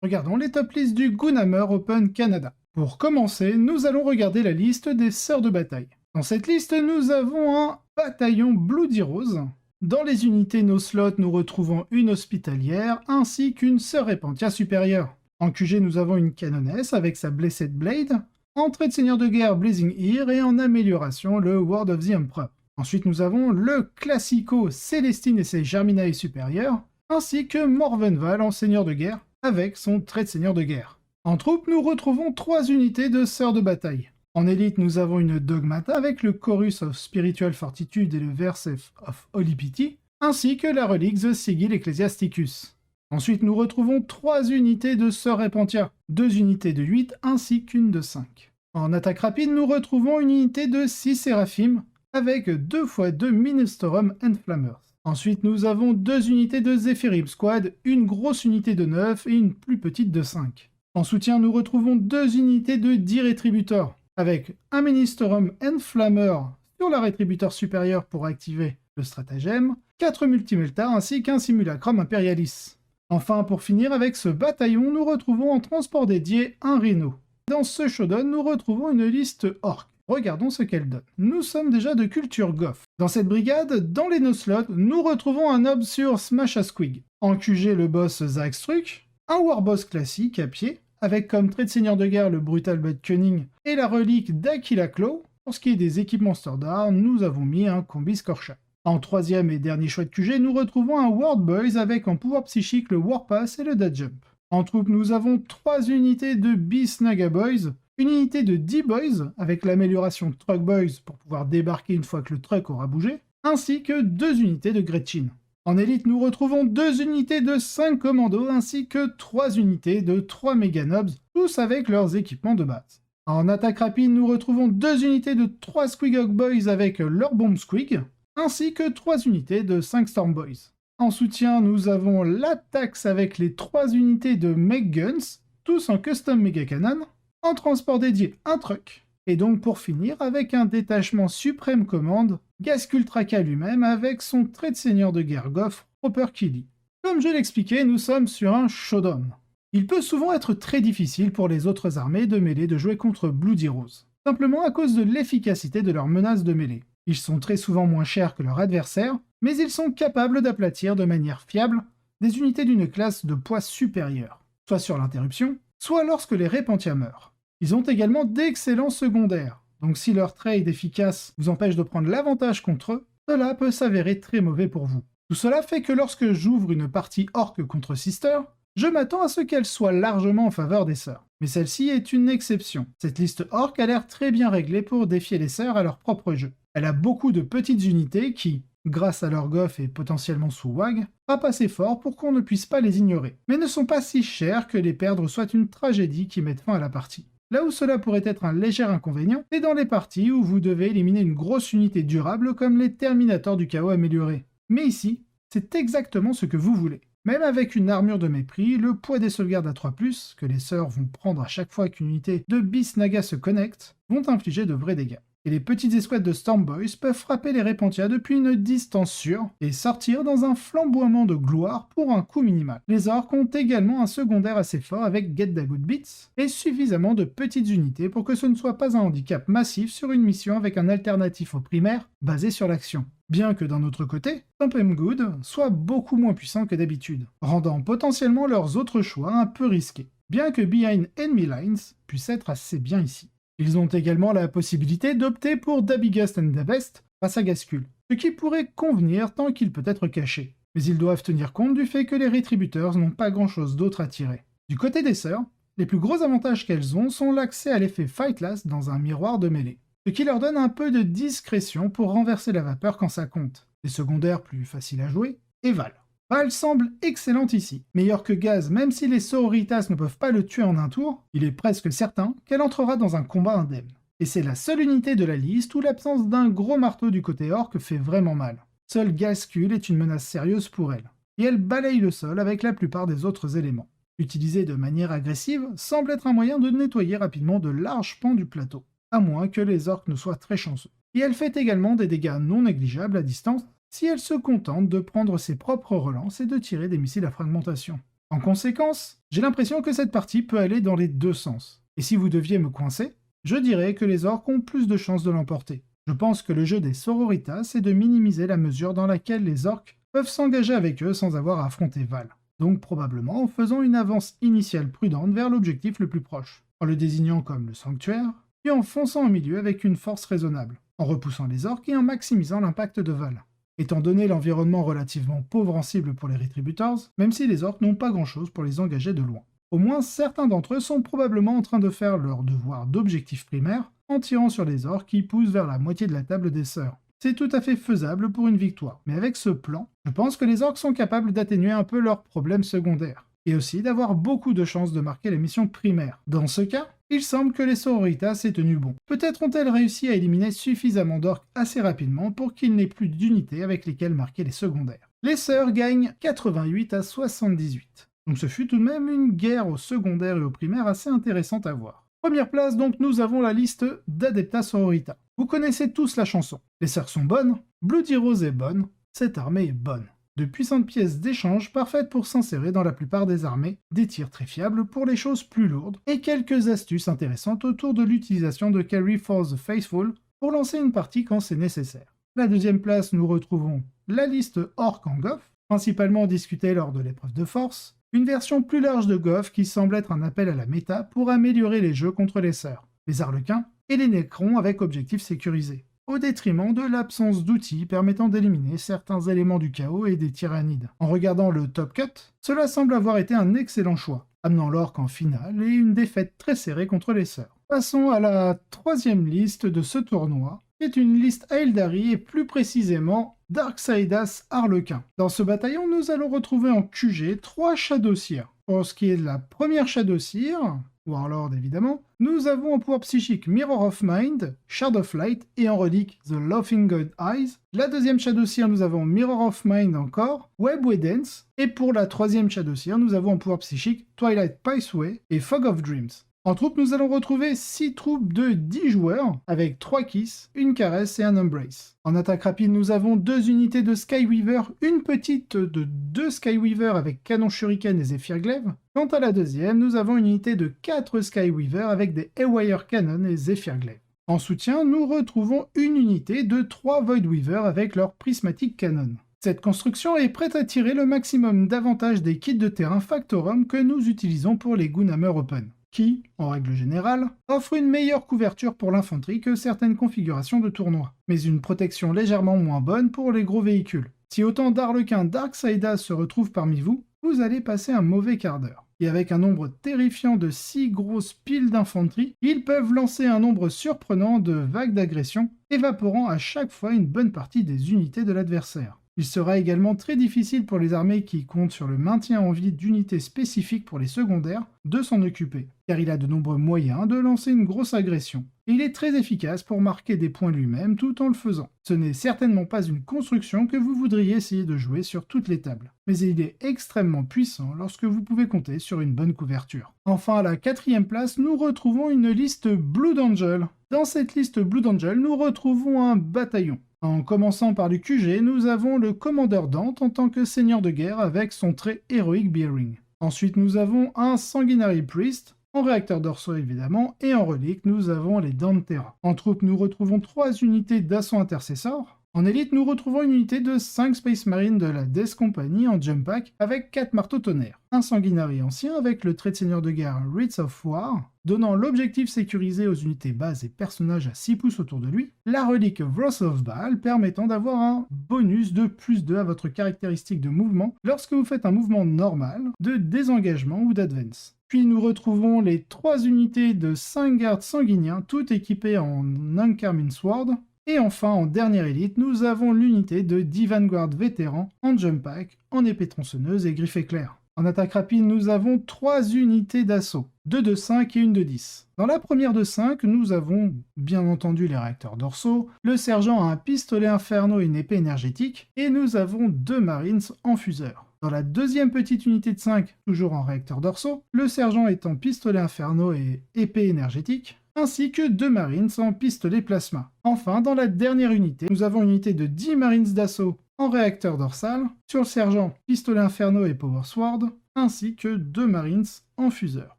Regardons les top lists du Gunhammer Open Canada. Pour commencer, nous allons regarder la liste des sœurs de bataille. Dans cette liste, nous avons un bataillon Bloody Rose. Dans les unités no slot, nous retrouvons une hospitalière ainsi qu'une sœur Repentia supérieure. En QG, nous avons une canonesse avec sa Blessed Blade. En trait de seigneur de guerre Blazing Ear et en amélioration le Word of the Emperor. Ensuite, nous avons le classico Célestine et ses Germinae supérieures, ainsi que Morvenval en seigneur de guerre avec son trait de seigneur de guerre. En troupe, nous retrouvons 3 unités de sœurs de bataille. En élite, nous avons une Dogmata avec le Chorus of Spiritual Fortitude et le Verse of Holy Pity, ainsi que la relique The Sigil Ecclesiasticus. Ensuite, nous retrouvons 3 unités de sœurs Repentia, 2 unités de 8 ainsi qu'une de 5. En attaque rapide, nous retrouvons une unité de 6 Séraphim avec 2 x 2 Ministorum Enflammers. Ensuite, nous avons 2 unités de Zephyrim Squad, une grosse unité de 9 et une plus petite de 5. En soutien, nous retrouvons 2 unités de 10 Rétributors, avec un Ministorum Enflammer sur la Rétributeur supérieure pour activer le stratagème, 4 Multimeltars ainsi qu'un Simulacrum Imperialis. Enfin, pour finir avec ce bataillon, nous retrouvons en transport dédié un Rhino. Dans ce showdown, nous retrouvons une liste orc. Regardons ce qu'elle donne. Nous sommes déjà de culture goth. Dans cette brigade, dans les no-slots, nous retrouvons un nob sur Smash a Squig. En QG, le boss Zagstruck, un warboss classique à pied, avec comme trait de seigneur de guerre le Brutal But Cunning et la relique d'Aquila Claw. Pour ce qui est des équipements standards, nous avons mis un combi Scorcha. En troisième et dernier choix de QG, nous retrouvons un World Boys avec en pouvoir psychique le Warpass et le Dead Jump. En troupe, nous avons 3 unités de Beast Naga Boys, une unité de D-Boys avec l'amélioration Truck Boys pour pouvoir débarquer une fois que le truck aura bougé, ainsi que 2 unités de Gretchen. En élite, nous retrouvons 2 unités de 5 commandos ainsi que 3 unités de 3 Meganobs, tous avec leurs équipements de base. En attaque rapide, nous retrouvons 2 unités de 3 Squigog Boys avec leur bombe Squig, ainsi que 3 unités de 5 Storm Boys. En soutien, nous avons l'Attax avec les 3 unités de Meg Guns, tous en custom Mega Cannon, en transport dédié un truck, et donc pour finir avec un détachement suprême commande, Gaskultraka lui-même avec son trait de seigneur de guerre Goff, Proper Killy. Comme je l'expliquais, nous sommes sur un showdown. Il peut souvent être très difficile pour les autres armées de mêlée de jouer contre Bloody Rose, simplement à cause de l'efficacité de leurs menaces de mêlée. Ils sont très souvent moins chers que leurs adversaires, mais ils sont capables d'aplatir de manière fiable des unités d'une classe de poids supérieure, soit sur l'interruption, soit lorsque les Repentia meurent. Ils ont également d'excellents secondaires, donc si leur trade efficace vous empêche de prendre l'avantage contre eux, cela peut s'avérer très mauvais pour vous. Tout cela fait que lorsque j'ouvre une partie orc contre Sister, je m'attends à ce qu'elle soit largement en faveur des sœurs. Mais celle-ci est une exception. Cette liste orc a l'air très bien réglée pour défier les sœurs à leur propre jeu. Elle a beaucoup de petites unités qui, grâce à leur goff et potentiellement sous WAG, frappent assez fort pour qu'on ne puisse pas les ignorer, mais ne sont pas si chères que les perdre soit une tragédie qui mette fin à la partie. Là où cela pourrait être un léger inconvénient, c'est dans les parties où vous devez éliminer une grosse unité durable comme les Terminators du chaos améliorés. Mais ici, c'est exactement ce que vous voulez. Même avec une armure de mépris, le poids des sauvegardes à 3+, que les sœurs vont prendre à chaque fois qu'une unité de Beast Naga se connecte, vont infliger de vrais dégâts. Et les petites escouades de Storm Boys peuvent frapper les Repentia depuis une distance sûre et sortir dans un flamboiement de gloire pour un coût minimal. Les orques ont également un secondaire assez fort avec Get the Good Beats et suffisamment de petites unités pour que ce ne soit pas un handicap massif sur une mission avec un alternatif au primaire basé sur l'action. Bien que d'un autre côté, Stomp 'em Good soit beaucoup moins puissant que d'habitude, rendant potentiellement leurs autres choix un peu risqués, bien que Behind Enemy Lines puisse être assez bien ici. Ils ont également la possibilité d'opter pour The Biggest and the Best face à Gaskull, ce qui pourrait convenir tant qu'il peut être caché. Mais ils doivent tenir compte du fait que les Retributors n'ont pas grand chose d'autre à tirer. Du côté des sœurs, les plus gros avantages qu'elles ont sont l'accès à l'effet Fightless dans un miroir de mêlée, ce qui leur donne un peu de discrétion pour renverser la vapeur quand ça compte. Les secondaires plus faciles à jouer, et Val. Val semble excellente ici. Meilleure que Gaz, même si les Sororitas ne peuvent pas le tuer en un tour, il est presque certain qu'elle entrera dans un combat indemne. Et c'est la seule unité de la liste où l'absence d'un gros marteau du côté orc fait vraiment mal. Seul Gaskull est une menace sérieuse pour elle, et elle balaye le sol avec la plupart des autres éléments. Utilisée de manière agressive, semble être un moyen de nettoyer rapidement de larges pans du plateau, à moins que les orcs ne soient très chanceux. Et elle fait également des dégâts non négligeables à distance, si elle se contente de prendre ses propres relances et de tirer des missiles à fragmentation. En conséquence, j'ai l'impression que cette partie peut aller dans les deux sens. Et si vous deviez me coincer, je dirais que les orques ont plus de chances de l'emporter. Je pense que le jeu des sororitas, c'est de minimiser la mesure dans laquelle les orques peuvent s'engager avec eux sans avoir à affronter Val. Donc probablement en faisant une avance initiale prudente vers l'objectif le plus proche, en le désignant comme le sanctuaire, puis en fonçant au milieu avec une force raisonnable, en repoussant les orques et en maximisant l'impact de Val. Étant donné l'environnement relativement pauvre en cible pour les Retributors, même si les orques n'ont pas grand-chose pour les engager de loin. Au moins certains d'entre eux sont probablement en train de faire leur devoir d'objectif primaire en tirant sur les orques qui poussent vers la moitié de la table des sœurs. C'est tout à fait faisable pour une victoire, mais avec ce plan, je pense que les orques sont capables d'atténuer un peu leurs problèmes secondaires, et aussi d'avoir beaucoup de chances de marquer les missions primaires. Dans ce cas, il semble que les sororitas aient tenu bon. Peut-être ont-elles réussi à éliminer suffisamment d'orques assez rapidement pour qu'il n'ait plus d'unités avec lesquelles marquer les secondaires. Les sœurs gagnent 88 à 78. Donc ce fut tout de même une guerre aux secondaires et aux primaires assez intéressante à voir. Première place, donc nous avons la liste d'Adepta Sororita. Vous connaissez tous la chanson. Les sœurs sont bonnes, Bloody Rose est bonne, cette armée est bonne. De puissantes pièces d'échange parfaites pour s'insérer dans la plupart des armées, des tirs très fiables pour les choses plus lourdes, et quelques astuces intéressantes autour de l'utilisation de Carry for the Faithful pour lancer une partie quand c'est nécessaire. La deuxième place, nous retrouvons la liste Orc en Goff, principalement discutée lors de l'épreuve de force, une version plus large de Goff qui semble être un appel à la méta pour améliorer les jeux contre les sœurs, les arlequins et les nécrons avec objectifs sécurisés, au détriment de l'absence d'outils permettant d'éliminer certains éléments du chaos et des tyrannides. En regardant le top cut, cela semble avoir été un excellent choix, amenant l'orc en finale et une défaite très serrée contre les sœurs. Passons à la troisième liste de ce tournoi, qui est une liste Aeldari et plus précisément Darkseidas Harlequin. Dans ce bataillon, nous allons retrouver en QG 3 Shadowseer. Pour ce qui est de la première Shadowseer, Warlord évidemment, nous avons en pouvoir psychique Mirror of Mind, Shard of Light et en relique The Laughing God Eyes. La deuxième Shadowseer, nous avons Mirror of Mind encore, Web Dance, et pour la troisième Shadowseer, nous avons en pouvoir psychique Twilight Paceway et Fog of Dreams. En troupe, nous allons retrouver 6 troupes de 10 joueurs, avec 3 Kiss, une Caresse et un Embrace. En attaque rapide, nous avons 2 unités de Skyweaver, une petite de 2 Skyweaver avec Canon Shuriken et Zephyr Glaive. Quant à la deuxième, nous avons une unité de 4 Skyweaver avec des Haywire Cannon et Zephyr Glaive. En soutien, nous retrouvons une unité de 3 Voidweaver avec leur Prismatic Cannon. Cette construction est prête à tirer le maximum d'avantages des kits de terrain Factorum que nous utilisons pour les Gunhammer Open, qui, en règle générale, offre une meilleure couverture pour l'infanterie que certaines configurations de tournoi, mais une protection légèrement moins bonne pour les gros véhicules. Si autant d'Arlequins Darkseidas se retrouvent parmi vous, vous allez passer un mauvais quart d'heure. Et avec un nombre terrifiant de 6 grosses piles d'infanterie, ils peuvent lancer un nombre surprenant de vagues d'agression, évaporant à chaque fois une bonne partie des unités de l'adversaire. Il sera également très difficile pour les armées qui comptent sur le maintien en vie d'unités spécifiques pour les secondaires de s'en occuper, car il a de nombreux moyens de lancer une grosse agression. Et il est très efficace pour marquer des points lui-même tout en le faisant. Ce n'est certainement pas une construction que vous voudriez essayer de jouer sur toutes les tables, mais il est extrêmement puissant lorsque vous pouvez compter sur une bonne couverture. Enfin, à la quatrième place, nous retrouvons une liste Blood Angel. Dans cette liste Blood Angel, nous retrouvons un bataillon. En commençant par le QG, nous avons le commandeur Dante en tant que seigneur de guerre avec son très héroïque Bearing. Ensuite, nous avons un Sanguinary Priest, en réacteur dorsaux évidemment, et en relique, nous avons les Dantera. En troupe, nous retrouvons 3 unités d'assaut intercesseur. En élite, nous retrouvons une unité de 5 Space Marines de la Death Company en jump pack avec 4 marteaux tonnerres. Un Sanguinary ancien avec le trait de seigneur de guerre Wreaths of War, donnant l'objectif sécurisé aux unités bases et personnages à 6 pouces autour de lui. La relique Wrath of Baal permettant d'avoir un bonus de +2 à votre caractéristique de mouvement lorsque vous faites un mouvement normal, de désengagement ou d'advance. Puis nous retrouvons les 3 unités de 5 gardes sanguiniens, toutes équipées en Uncarmine Sword. Et enfin, en dernière élite, nous avons l'unité de 10 Vanguard vétérans en jump pack, en épée tronçonneuse et griffe éclair. En attaque rapide, nous avons 3 unités d'assaut, 2 de 5 et une de 10. Dans la première de 5, nous avons bien entendu les réacteurs dorsaux, le sergent a un pistolet inferno et une épée énergétique, et nous avons 2 marines en fuseur. Dans la deuxième petite unité de 5, toujours en réacteurs dorsaux, le sergent est en pistolet inferno et épée énergétique, ainsi que 2 marines en pistolet plasma. Enfin, dans la dernière unité, nous avons une unité de 10 marines d'assaut en réacteur dorsal, sur le sergent, pistolet inferno et power sword, ainsi que 2 Marines en fuseur.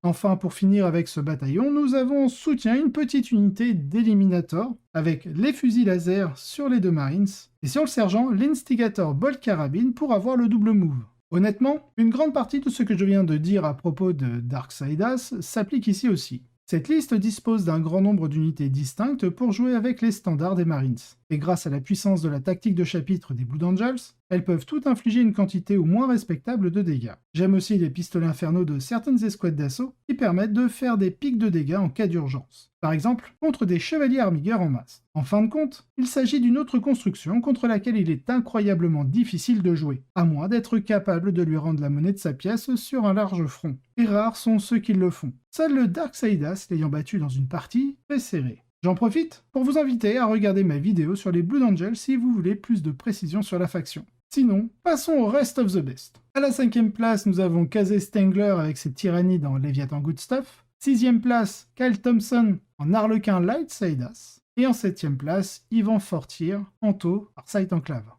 Enfin, pour finir avec ce bataillon, nous avons en soutien une petite unité d'Eliminator, avec les fusils laser sur les 2 Marines, et sur le sergent, l'Instigator Bolt Carabine pour avoir le double move. Honnêtement, une grande partie de ce que je viens de dire à propos de Darksiders s'applique ici aussi. Cette liste dispose d'un grand nombre d'unités distinctes pour jouer avec les standards des Marines. Et grâce à la puissance de la tactique de chapitre des Blood Angels, elles peuvent toutes infliger une quantité au moins respectable de dégâts. J'aime aussi les pistolets infernaux de certaines escouades d'assaut qui permettent de faire des pics de dégâts en cas d'urgence. Par exemple, contre des chevaliers armigueurs en masse. En fin de compte, il s'agit d'une autre construction contre laquelle il est incroyablement difficile de jouer, à moins d'être capable de lui rendre la monnaie de sa pièce sur un large front. Et rares sont ceux qui le font. Seul le Darksiders l'ayant battu dans une partie très serrée. J'en profite pour vous inviter à regarder ma vidéo sur les Blood Angels si vous voulez plus de précision sur la faction. Sinon, passons au rest of the best. À la 5e place, nous avons Casey Stengler avec ses tyrannies dans Leviathan Good Stuff. 6e place, Kyle Thompson en Harlequin Light Saidas. Et en 7e place, Ivan Fortier en Tau par Sight Enclave.